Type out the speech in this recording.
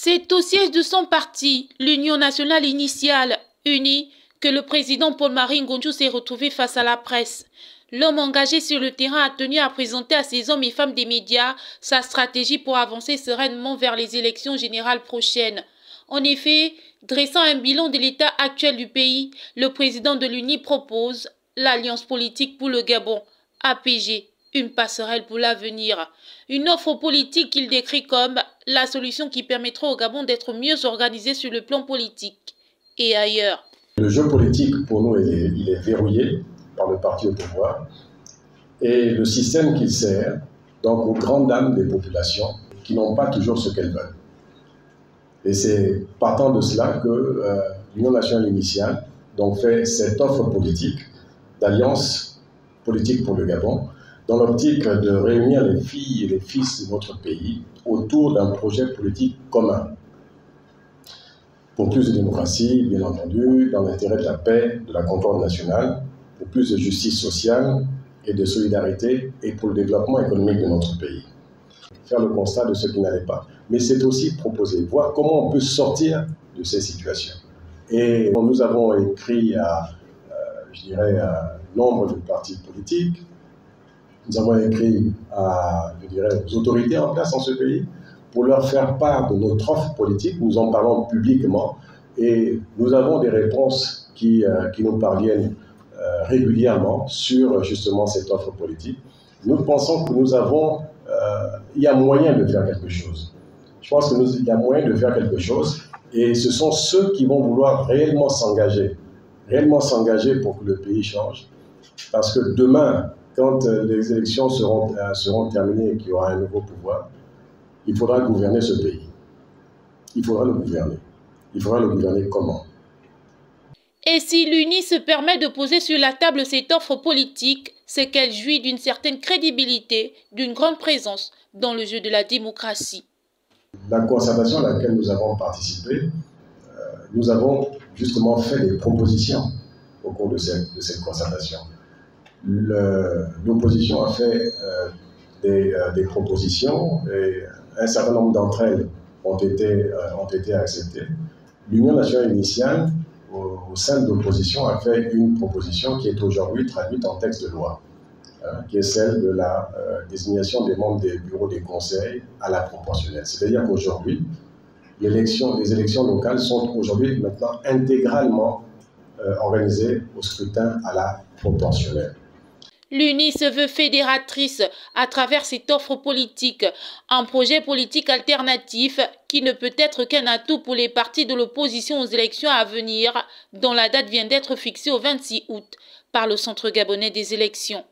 C'est au siège de son parti, l'Union nationale initiale, unie, que le président Paul-Marie Ngonjo s'est retrouvé face à la presse. L'homme engagé sur le terrain a tenu à présenter à ses hommes et femmes des médias sa stratégie pour avancer sereinement vers les élections générales prochaines. En effet, dressant un bilan de l'état actuel du pays, le président de l'UNI propose l'Alliance politique pour le Gabon, APG, une passerelle pour l'avenir. Une offre politique qu'il décrit comme la solution qui permettra au Gabon d'être mieux organisé sur le plan politique et ailleurs. Le jeu politique, pour nous, il est verrouillé par le parti au pouvoir et le système qu'il sert, donc aux grandes dames des populations qui n'ont pas toujours ce qu'elles veulent. Et c'est partant de cela que l'Union nationale initiale donc fait cette offre politique d'alliance politique pour le Gabon, dans l'optique de réunir les filles et les fils de notre pays autour d'un projet politique commun. Pour plus de démocratie, bien entendu, dans l'intérêt de la paix, de la concorde nationale, pour plus de justice sociale et de solidarité et pour le développement économique de notre pays. Faire le constat de ce qui n'allait pas. Mais c'est aussi proposer, voir comment on peut sortir de ces situations. Et nous avons écrit à nombre de partis politiques, nous avons écrit aux autorités en place dans ce pays pour leur faire part de notre offre politique. Nous en parlons publiquement et nous avons des réponses qui nous parviennent régulièrement sur justement cette offre politique. Nous pensons que il y a moyen de faire quelque chose. Je pense qu'il y a moyen de faire quelque chose et ce sont ceux qui vont vouloir réellement s'engager pour que le pays change. Parce que demain, quand les élections seront terminées et qu'il y aura un nouveau pouvoir, il faudra gouverner ce pays. Il faudra le gouverner. Il faudra le gouverner comment? Et si l'UNI se permet de poser sur la table cette offre politique, c'est qu'elle jouit d'une certaine crédibilité, d'une grande présence dans le jeu de la démocratie. La concertation à laquelle nous avons participé, nous avons justement fait des propositions au cours de cette concertation. L'opposition a fait des propositions et un certain nombre d'entre elles ont été acceptées. L'Union nationale initiale, au sein de l'opposition, a fait une proposition qui est aujourd'hui traduite en texte de loi, qui est celle de la désignation des membres des bureaux des conseils à la proportionnelle. C'est-à-dire qu'aujourd'hui, les élections locales sont aujourd'hui maintenant intégralement organisées au scrutin à la proportionnelle. L'UNI se veut fédératrice à travers cette offre politique, un projet politique alternatif qui ne peut être qu'un atout pour les partis de l'opposition aux élections à venir, dont la date vient d'être fixée au 26 août par le Centre gabonais des élections.